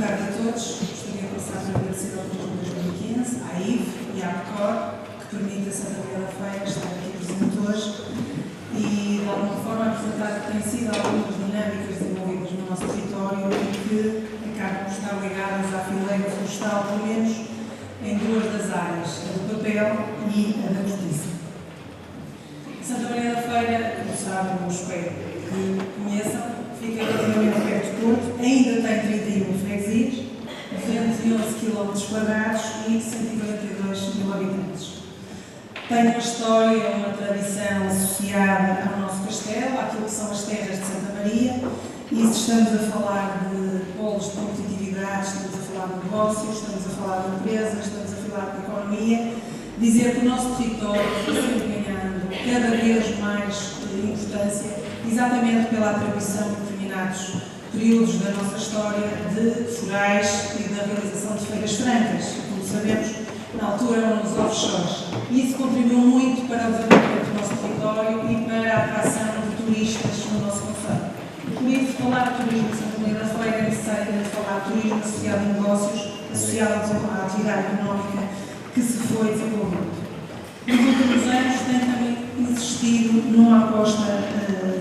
tarde a todos. Gostaria de passar a agradecer ao Clube 2015, à IVE e à APCOR, que permite a Santa Maria da Feira estar aqui presente hoje e, de alguma forma, apresentar que têm sido algumas dinâmicas desenvolvidas no nosso território e que acabam por estar ligadas à fileira florestal, pelo menos em duas das áreas, a do papel e a da justiça. Santa Maria da Feira, como sabem, eu espero que conheçam, fica relativamente perto de Porto, ainda tem 31 freguesias, 211 km quadrados e 142 mil habitantes. Tem uma história, uma tradição associada ao nosso castelo, àquilo que são as terras de Santa Maria, e se estamos a falar de polos de competitividade, estamos a falar de negócios, estamos a falar de empresas, estamos a falar de economia, dizer que o nosso território foi sempre ganhando cada vez mais importância, exatamente pela atribuição de determinados períodos da nossa história de forais e da realização de feiras francas, como sabemos, na altura eram nos offshores. E isso contribuiu muito para o desenvolvimento do nosso território e para a atração de turistas no nosso concelho. Por isso, falar de turismo em Santa Maria da Feira é necessariamente falar de turismo associado a negócios, associado à atividade económica que se foi desenvolvendo. Nos últimos anos tem também insistido numa aposta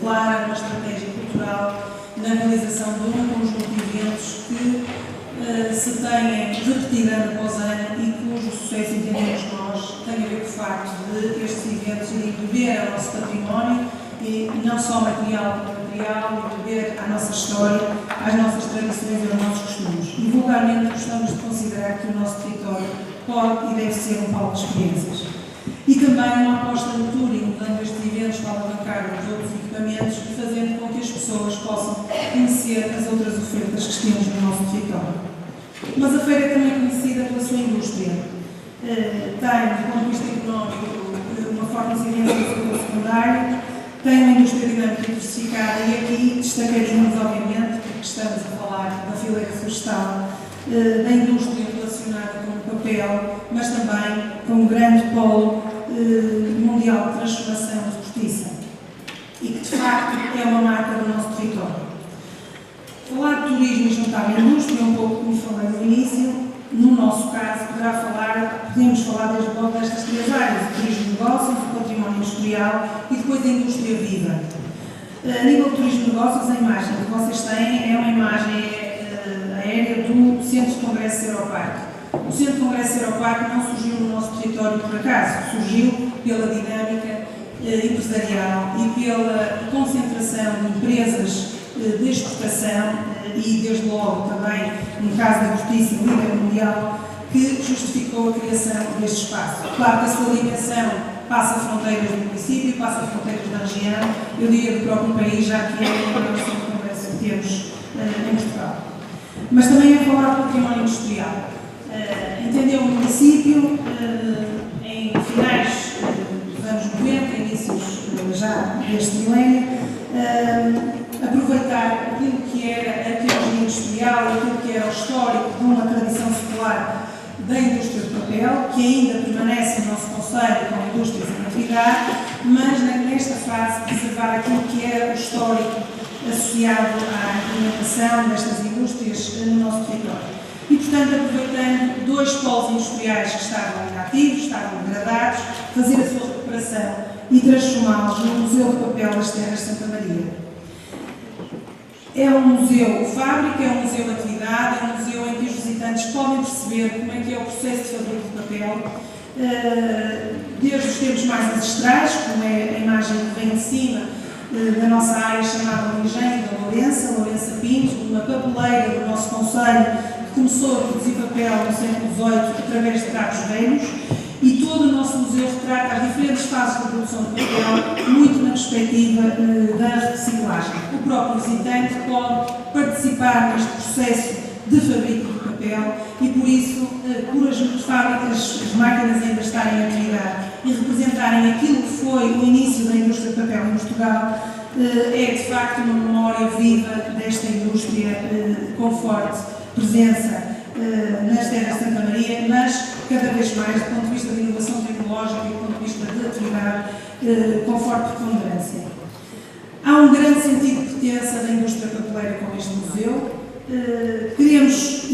clara, numa estratégia cultural, na realização de um conjunto de eventos que se têm repetido ano após ano e cujo sucesso, entendemos nós, tem a ver com o facto de estes eventos irem beber ao nosso património e não só material como material, e beber à nossa história, às nossas tradições e aos nossos costumes. E vulgarmente gostamos de considerar que o nosso território pode e deve ser um palco de experiências. E também uma aposta no touring, usando estes eventos para alavancar os outros equipamentos e fazendo com que as pessoas possam conhecer as outras ofertas que temos no nosso território. Mas a feira é também conhecida pela sua indústria. Tem, do ponto de vista económico, uma forte incidência no setor secundário, tem uma indústria dinâmica diversificada e aqui destacaremos, obviamente, porque estamos a falar da fileira florestal, da indústria relacionada com o papel, mas também com um grande polo mundial de transformação de cortiça e que, de facto, é uma marca do nosso território. Falar de turismo e juntar a indústria, um pouco como falei no início, no nosso caso, podemos falar desde logo destas três áreas, o turismo de negócios, o património industrial e depois a indústria viva. A nível de turismo de negócios, a imagem que vocês têm é uma imagem aérea do Centro de Congresso Aeroparque. O Centro de Congresso Aeroparque não surgiu no nosso território por acaso, surgiu pela dinâmica empresarial e pela concentração de empresas de exportação e, desde logo, também, no caso da justiça líder mundial, que justificou a criação deste espaço. Claro que a sua dimensão passa fronteiras do município, passa fronteiras da região, eu diria do próprio país, já que é o maior centro de congresso que temos em Portugal. Mas também é falar do património industrial. Entendeu o município, em finais dos anos 90, inícios já deste milénio, aproveitar aquilo que era a arqueologia industrial, aquilo que era o histórico de uma tradição secular da indústria de papel, que ainda permanece no nosso concelho com indústrias em atividade, mas nesta fase preservar aquilo que era o histórico associado à implementação destas indústrias no nosso território. E, portanto, aproveitando dois polos industriais que estavam inativos, estavam degradados, fazer a sua recuperação e transformá-los no Museu de Papel das Terras de Santa Maria. É um museu fábrica, é um museu de atividade, é um museu em que os visitantes podem perceber como é que é o processo de fabrico de papel, desde os tempos mais ancestrais, como é a imagem que vem de cima da nossa área chamada Engenho da Lourença Pinto, uma papeleira do nosso concelho que começou a produzir papel no século XVIII através de trapos velhos, e todo o nosso museu retrata as diferentes fases da produção de papel, muito na perspectiva da reciclagem. O próprio visitante pode participar neste processo de fabrico de papel e, por isso, por as fábricas, as máquinas ainda estarem em atividade e representarem aquilo que foi o início da indústria de papel em Portugal, é de facto uma memória viva desta indústria com forte presença nas terras de Santa Maria, mas cada vez mais do ponto de vista de inovação tecnológica e do ponto de vista de atividade com forte preponderância. Há um grande sentido de pertença da indústria papeleira com este museu. Queremos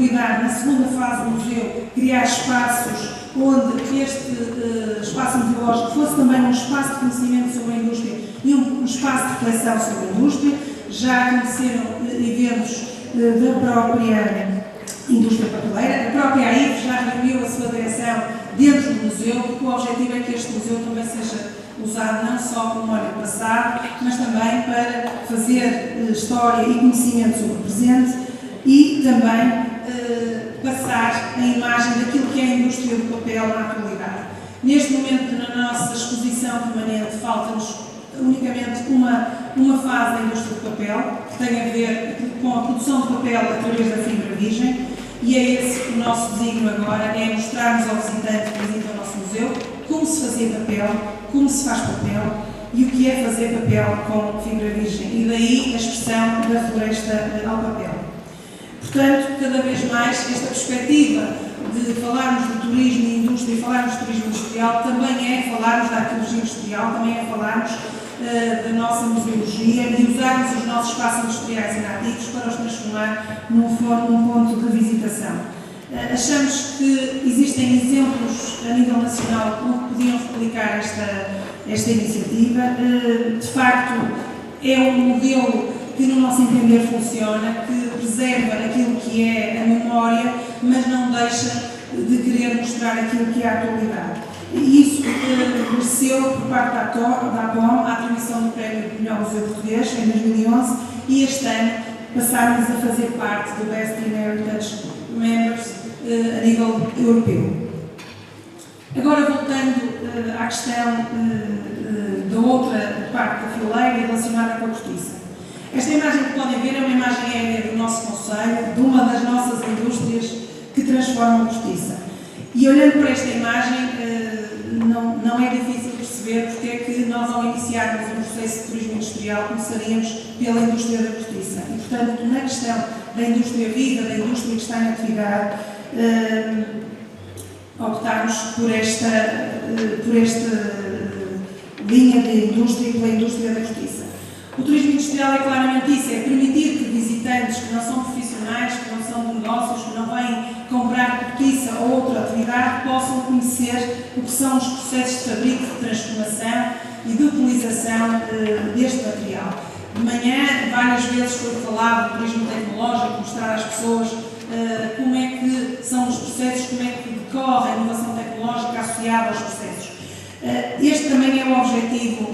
cuidar, na segunda fase do museu, criar espaços onde este espaço museológico fosse também um espaço de conhecimento sobre a indústria e um espaço de reflexão sobre a indústria. Já aconteceram eventos da própria indústria papeleira, a própria AIF já reuniu a sua direção dentro do museu, porque o objetivo é que este museu também seja usado não só como memória do passado, mas também para fazer história e conhecimento sobre o presente e também passar a imagem daquilo que é a indústria do papel na atualidade. Neste momento, na nossa exposição permanente, falta-nos unicamente uma fase da indústria do papel, que tem a ver com a produção de papel através da fibra virgem, e é esse o nosso desígnio agora, é mostrarmos ao visitante que visita o nosso museu como se fazia papel, como se faz papel e o que é fazer papel com fibra virgem, e daí a expressão da floresta ao papel. Portanto, cada vez mais, esta perspectiva de falarmos de turismo e indústria e falarmos de turismo industrial também é falarmos da arqueologia industrial, também é falarmos da nossa museologia e usarmos os nossos espaços industriais inativos para os transformar num ponto de visitação. Achamos que existem exemplos a nível nacional que podiam replicar esta iniciativa. De facto, é um modelo que, no nosso entender, funciona, que preserva aquilo que é a memória, mas não deixa de querer mostrar aquilo que é a atualidade. E isso mereceu, por parte da APOM, a atribuição do Prémio de Melhor Museu Português em 2011 e este ano passámos a fazer parte do Best in Heritage Members a nível europeu. Agora, voltando à questão da outra parte da fileira relacionada com a cortiça. Esta imagem que podem ver é uma imagem aérea do nosso concelho, de uma das nossas indústrias que transformam a cortiça. E olhando para esta imagem, não é difícil perceber porque é que nós, ao iniciarmos um processo de turismo industrial, começaríamos pela indústria da cortiça. E, portanto, na questão da indústria viva, da indústria que está em atividade, optámos por esta linha de indústria e pela indústria da cortiça. O turismo industrial é claramente isso, é permitir que visitantes que não são profissionais, que não são de negócios, que não vêm comprar cortiça ou outra atividade, possam conhecer o que são os processos de fabrico, de transformação e de utilização deste material. De manhã, várias vezes foi falado do turismo tecnológico, mostrar às pessoas como é que são os processos, como é que decorre a inovação tecnológica associada aos processos. Este também é o objetivo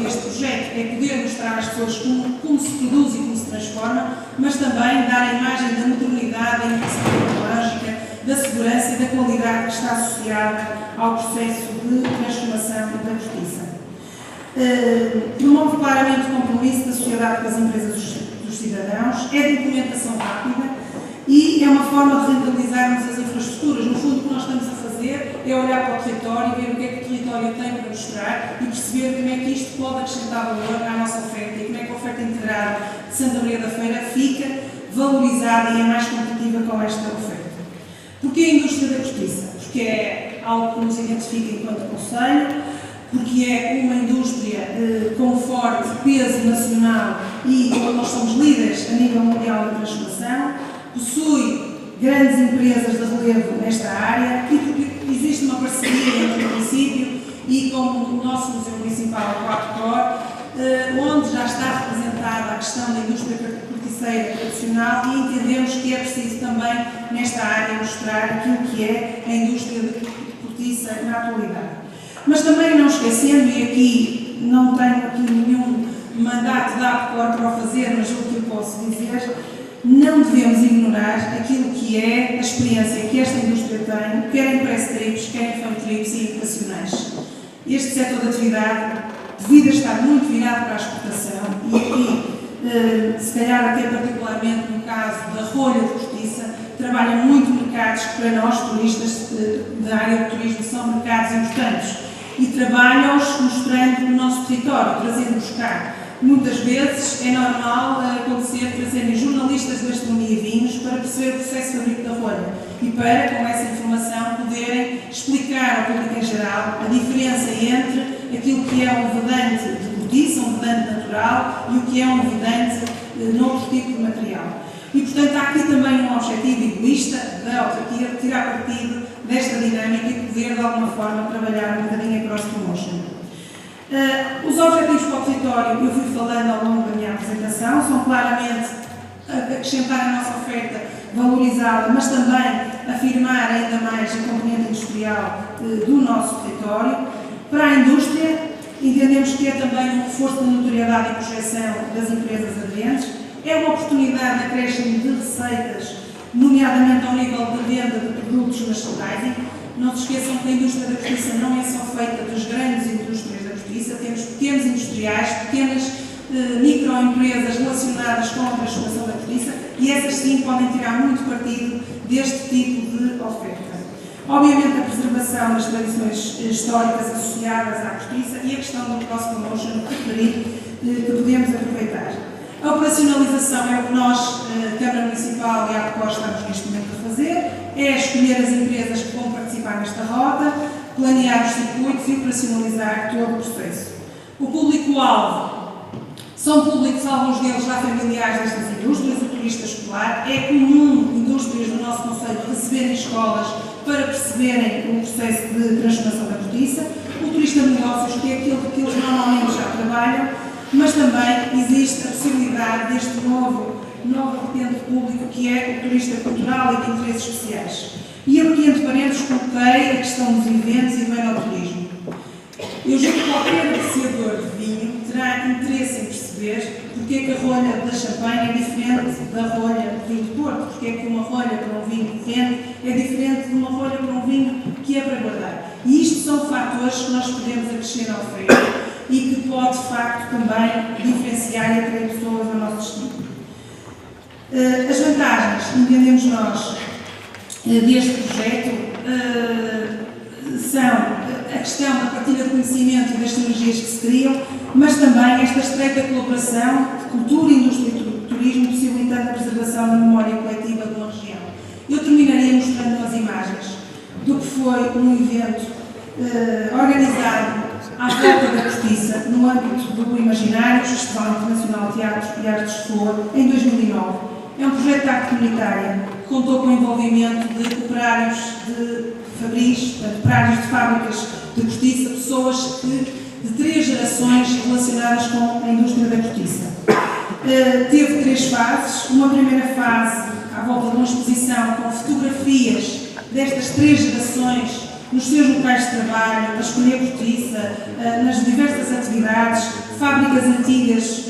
deste projeto, é poder mostrar às pessoas como se produz e como se transforma, mas também dar a imagem da modernidade, da inovação tecnológica, da segurança e da qualidade que está associada ao processo de transformação da cortiça. Promove claramente o compromisso da sociedade com as empresas dos cidadãos, é de implementação rápida e é uma forma de rentabilizarmos as infraestruturas. No fundo, o que nós estamos a fazer é olhar para o território e ver o que é que o território tem para mostrar e perceber como é que isto pode acrescentar valor à nossa oferta e como é que a oferta integrada de Santa Maria da Feira fica valorizada e é mais competitiva com esta oferta. Porquê a indústria da cortiça? Porque é algo que nos identifica enquanto concelho, porque é uma indústria com forte peso nacional e onde nós somos líderes a nível mundial da transformação, possui grandes empresas de relevo nesta área e porque existe uma parceria entre o município e com o nosso Museu Municipal, o Quarto Cor, onde já está representada a questão da indústria corticeira tradicional e entendemos que é preciso também nesta área mostrar aquilo que é a indústria de cortiça na atualidade. Mas também não esquecendo, e aqui não tenho aqui nenhum mandato da APCOR para o fazer, mas o que eu posso dizer, não devemos ignorar aquilo que é a experiência que esta indústria tem, quer em press trips, quer em fan trips e educacionais. Este setor de atividade, devido a estar muito virado para a exportação, e aqui, se calhar até particularmente no caso da rolha de cortiça, trabalha muito mercados que para nós, turistas da área do turismo, são mercados importantes e trabalham-os mostrando o nosso território, trazendo-nos cá. Muitas vezes é normal acontecer trazerem jornalistas de gastronomia e vinhos para perceber o processo de fabrico da rolha e para, com essa informação, poderem explicar ao público em geral a diferença entre aquilo que é um vedante de cortiça, um vedante natural, e o que é um vedante noutro tipo de material. E, portanto, há aqui também um objetivo egoísta da autarquia de tirar partido desta dinâmica e poder, de alguma forma, trabalhar um bocadinho a cross-promotion. Os objetivos para o território, eu fui falando ao longo da minha apresentação, são claramente acrescentar a nossa oferta, valorizá-la, mas também afirmar ainda mais a componente industrial do nosso território. Para a indústria, entendemos que é também um reforço da notoriedade e projeção das empresas aderentes, é uma oportunidade de acréscimo de receitas, nomeadamente ao nível de venda de produtos merchandising. Não se esqueçam que a indústria da cortiça não é só feita das grandes indústrias da cortiça, temos pequenos industriais, pequenas microempresas relacionadas com a transformação da cortiça e essas sim podem tirar muito partido deste tipo de oferta. Obviamente a preservação das tradições históricas associadas à cortiça e a questão do cross-promotion que referi, que podemos aproveitar. A operacionalização é o que nós, Câmara Municipal e a APCOR, estamos neste momento a fazer, é escolher as empresas que vão participar nesta rota, planear os circuitos e operacionalizar todo o processo. O público-alvo são públicos, alguns deles já familiares destas indústrias, o turista escolar. É comum indústrias do nosso concelho receberem escolas para perceberem o processo de transformação da cortiça. O turista de negócios, que é aquilo que eles normalmente já trabalham, mas também existe a possibilidade deste novo vertente público que é o turista cultural e de interesses especiais. E aqui entre parênteses coloquei a questão dos eventos e do enoturismo. Eu julgo que qualquer apreciador de vinho terá interesse em perceber porque é que a rolha da champanhe é diferente da rolha de vinho de Porto, porque é que uma rolha para um vinho corrente é diferente de uma rolha para um vinho que é para guardar. E isto são fatores que nós podemos acrescer ao oferta e que pode, de facto, também diferenciar e atrair pessoas ao nosso destino. As vantagens, entendemos nós, deste projeto são a questão da partilha de conhecimento e das sinergias que se criam, mas também esta estreita colaboração de cultura, indústria e turismo, possibilitando a preservação da memória coletiva de uma região. Eu terminaria mostrando umas imagens do que foi um evento organizado à volta da cortiça, no âmbito do Imaginário, Festival Internacional de Teatro e Artes de Flor, em 2009. É um projeto de arte comunitária que contou com o envolvimento de operários de fabris, operários de fábricas de cortiça, pessoas de 3 gerações relacionadas com a indústria da cortiça. Teve 3 fases. Uma primeira fase à volta de uma exposição com fotografias destas 3 gerações nos seus locais de trabalho, a escolher cortiça, nas diversas atividades, fábricas antigas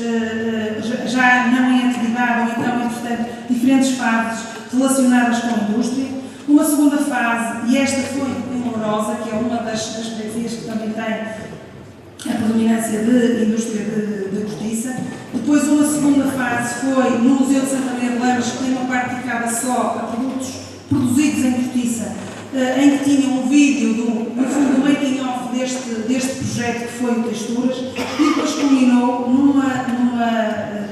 já não em atividade, ou então, entretanto, diferentes fases relacionadas com a indústria. Uma segunda fase, e esta foi em Lourosa, que é uma das freguesias que também tem a predominância de indústria de cortiça. Depois, uma segunda fase foi no Museu de Santa Maria de Lemos, que tem uma parte dedicada só a produtos produzidos em cortiça, em que tinha um vídeo no fundo, do making-of deste projeto que foi o Texturas, e depois culminou numa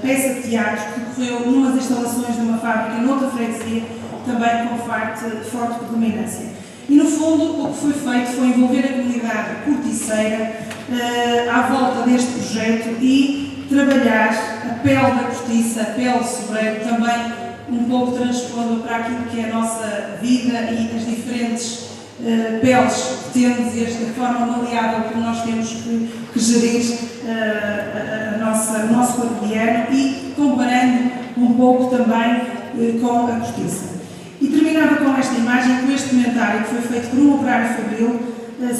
peça de teatro que decorreu numas instalações de uma fábrica noutra freguesia, também com forte predominância. E no fundo o que foi feito foi envolver a comunidade corticeira à volta deste projeto e trabalhar a pele da cortiça, a pele do sobreiro, também um pouco transpondo para aquilo que é a nossa vida e as diferentes peles que temos e esta forma maleável que nós temos que gerir o nosso cotidiano e comparando um pouco também com a cortiça. E terminava com esta imagem, com este comentário que foi feito por um operário fabril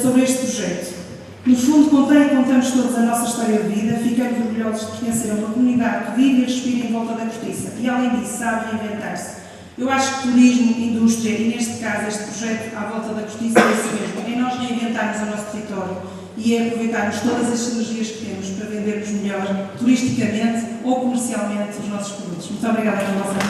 sobre este projeto. No fundo, contamos todos a nossa história de vida, ficamos orgulhosos de pertencer a uma comunidade que vive e respira em volta da cortiça e, além disso, sabe reinventar-se. Eu acho que turismo, indústria e, neste caso, este projeto à volta da cortiça é isso mesmo, é nós reinventarmos o nosso território e é aproveitarmos todas as sinergias que temos para vendermos melhor turisticamente ou comercialmente os nossos produtos. Muito obrigada pela vossa atenção.